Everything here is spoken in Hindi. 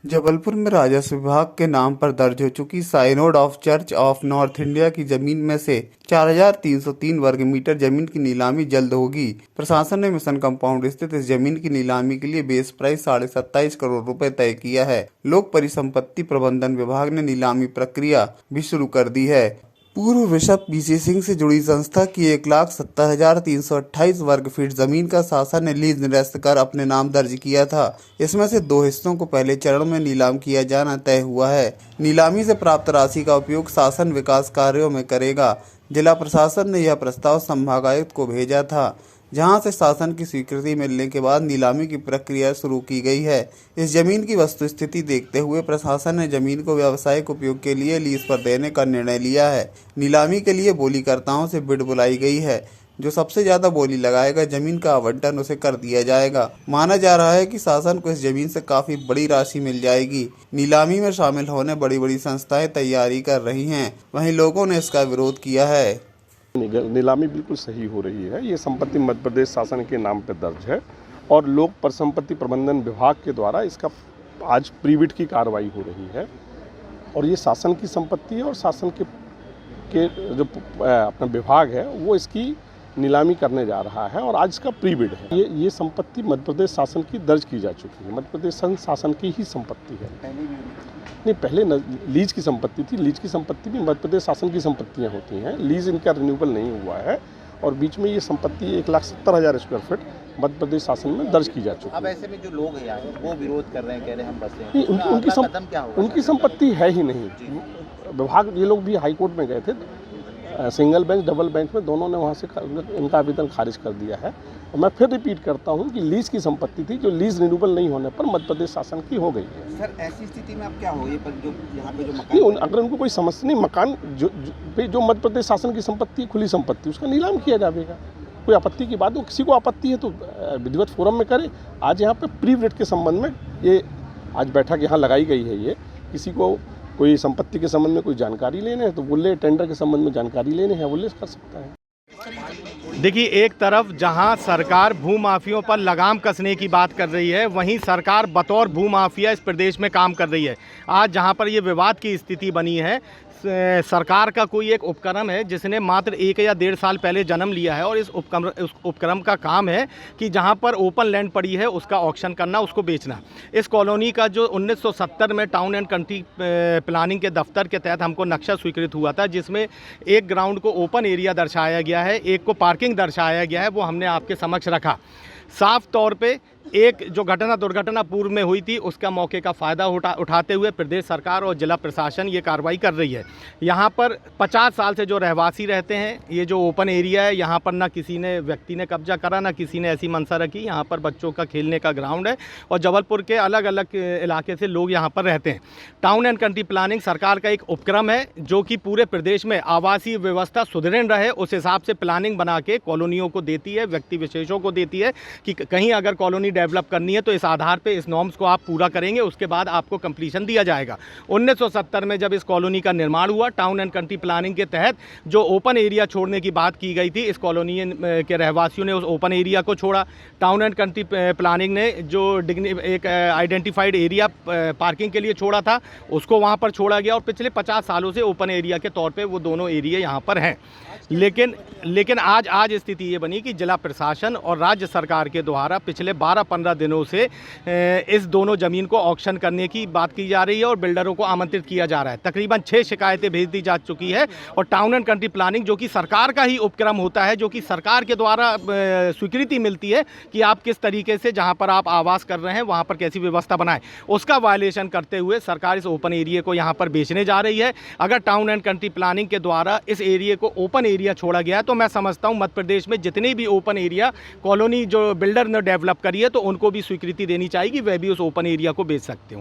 जबलपुर में राजस्व विभाग के नाम पर दर्ज हो चुकी synod of church of north India की जमीन में से 4,303 वर्ग मीटर जमीन की नीलामी जल्द होगी। प्रशासन ने मिशन कंपाउंड स्थित इस जमीन की नीलामी के लिए बेस प्राइस 27.5 करोड़ रुपए तय किया है। लोक परिसंपत्ति प्रबंधन विभाग ने नीलामी प्रक्रिया भी शुरू कर दी है। पूर्व बिशप पीसी सिंह से जुड़ी संस्था की 1,70,328 वर्ग फीट जमीन का शासन ने लीज निरस्त कर अपने नाम दर्ज किया था। इसमें से 2 हिस्सों को पहले चरण में नीलाम किया जाना तय हुआ है। नीलामी से प्राप्त राशि का उपयोग शासन विकास कार्यों में करेगा। जिला प्रशासन ने यह प्रस्ताव संभागायुक्त को भेजा था, जहां से शासन की स्वीकृति मिलने के बाद नीलामी की प्रक्रिया शुरू की गई है। इस जमीन की वस्तुस्थिति देखते हुए प्रशासन ने जमीन को व्यावसायिक उपयोग के लिए लीज पर देने का निर्णय लिया है। नीलामी के लिए बोलीकर्ताओं से बिड बुलाई गई है। जो सबसे ज्यादा बोली लगाएगा, जमीन का आवंटन उसे कर दिया जाएगा। माना जा रहा है कि शासन को इस जमीन से काफी बड़ी राशि मिल जाएगी। नीलामी में शामिल होने बड़ी बड़ी संस्थाएं तैयारी कर रही हैं, वहीं लोगों ने इसका विरोध किया है। नीलामी बिल्कुल सही हो रही है। ये संपत्ति मध्य प्रदेश शासन के नाम पर दर्ज है और लोक परिसंपत्ति प्रबंधन विभाग के द्वारा इसका आज प्रीबिड की कार्रवाई हो रही है और ये शासन की संपत्ति है और शासन के जो अपना विभाग है वो इसकी नीलामी करने जा रहा है और आज इसका प्रीबिड है। ये संपत्ति मध्य प्रदेश शासन की दर्ज की जा चुकी है। मध्य प्रदेश शासन की ही संपत्ति है। नहीं, पहले लीज की संपत्ति थी। लीज की संपत्ति भी मध्य प्रदेश शासन की संपत्तियां होती हैं। लीज इनका रिन्यूअल नहीं हुआ है और बीच में ये संपत्ति 1,70,000 स्क्वायर फीट मध्य प्रदेश शासन में दर्ज की जा चुकी है। अब ऐसे में जो लोग हैं यार वो विरोध कर रहे हैं, कह रहे हैं हम बसे हैं। नहीं, उनकी संपत्ति है ही नहीं। विभाग ये लोग भी हाई कोर्ट में गए थे, सिंगल बेंच डबल बेंच में दोनों ने वहाँ से इनका आवेदन खारिज कर दिया है। और मैं फिर रिपीट करता हूँ कि लीज की संपत्ति थी जो लीज रिन्यूअल नहीं होने पर मध्य प्रदेश शासन की हो गई है। सर, ऐसी स्थिति में अब क्या हो, ये पर जो यहाँ पे जो मकान नहीं, अगर उनको कोई समस्या नहीं, मकान जो मध्य प्रदेश शासन की संपत्ति, खुली संपत्ति, उसका नीलाम किया जाएगा। कोई आपत्ति की बात हो, किसी को आपत्ति है तो विधिवत फोरम में करे। आज यहाँ पे प्री बिड के संबंध में ये आज बैठक यहाँ लगाई गई है। ये किसी को कोई संपत्ति के संबंध में कोई जानकारी लेने है तो बोले, टेंडर के संबंध में जानकारी लेने हैं बोले, कर सकता है। देखिए, एक तरफ जहां सरकार भूमाफियों पर लगाम कसने की बात कर रही है, वहीं सरकार बतौर भूमाफिया इस प्रदेश में काम कर रही है। आज जहां पर ये विवाद की स्थिति बनी है, सरकार का कोई एक उपक्रम है जिसने मात्र 1 या 1.5 साल पहले जन्म लिया है और इस उपक्रम का काम है कि जहां पर ओपन लैंड पड़ी है उसका ऑक्शन करना, उसको बेचना। इस कॉलोनी का जो 1970 में टाउन एंड कंट्री प्लानिंग के दफ्तर के तहत हमको नक्शा स्वीकृत हुआ था, जिसमें एक ग्राउंड को ओपन एरिया दर्शाया गया है, एक को पार्किंग दर्शाया गया है, वो हमने आपके समक्ष रखा। साफ तौर पे एक जो दुर्घटना पूर्व में हुई थी उसका मौके का फ़ायदा उठाते हुए प्रदेश सरकार और जिला प्रशासन ये कार्रवाई कर रही है। यहाँ पर 50 साल से जो रहवासी रहते हैं, ये जो ओपन एरिया है, यहाँ पर ना किसी ने व्यक्ति ने कब्जा करा, ना किसी ने ऐसी मंशा रखी। यहाँ पर बच्चों का खेलने का ग्राउंड है और जबलपुर के अलग अलग इलाके से लोग यहाँ पर रहते हैं। टाउन एंड कंट्री प्लानिंग सरकार का एक उपक्रम है जो कि पूरे प्रदेश में आवासीय व्यवस्था सुदृढ़ रहे, उस हिसाब से प्लानिंग बना के कॉलोनियों को देती है, व्यक्ति विशेषों को देती है कि कहीं अगर कॉलोनी डेवलप करनी है तो इस आधार पे इस नॉर्म्स को आप पूरा करेंगे, उसके बाद आपको कंप्लीशन दिया जाएगा। 1970 में जब इस कॉलोनी का निर्माण हुआ, टाउन एंड कंट्री प्लानिंग के तहत जो ओपन एरिया छोड़ने की बात की गई थी, इस कॉलोनी के रहवासियों ने उस ओपन एरिया को छोड़ा। टाउन एंड कंट्री प्लानिंग ने जो एक आइडेंटिफाइड एरिया पार्किंग के लिए छोड़ा था, उसको वहाँ पर छोड़ा गया और पिछले 50 सालों से ओपन एरिया के तौर पर वो दोनों एरिया यहाँ पर हैं। लेकिन आज स्थिति ये बनी कि जिला प्रशासन और राज्य सरकार के द्वारा पिछले 12-15 दिनों से इस दोनों ज़मीन को ऑक्शन करने की बात की जा रही है और बिल्डरों को आमंत्रित किया जा रहा है। तकरीबन 6 शिकायतें भेज दी जा चुकी है और टाउन एंड कंट्री प्लानिंग, जो कि सरकार का ही उपक्रम होता है, जो कि सरकार के द्वारा स्वीकृति मिलती है कि आप किस तरीके से जहाँ पर आप आवास कर रहे हैं वहाँ पर कैसी व्यवस्था बनाएं, उसका वायलेशन करते हुए सरकार इस ओपन एरिया को यहाँ पर बेचने जा रही है। अगर टाउन एंड कंट्री प्लानिंग के द्वारा इस एरिया को ओपन एरिया छोड़ा गया तो मैं समझता हूँ मध्य प्रदेश में जितनी भी ओपन एरिया कॉलोनी जो बिल्डर ने डेवलप करी है तो उनको भी स्वीकृति देनी चाहिए, वह भी उस ओपन एरिया को बेच सकते हो।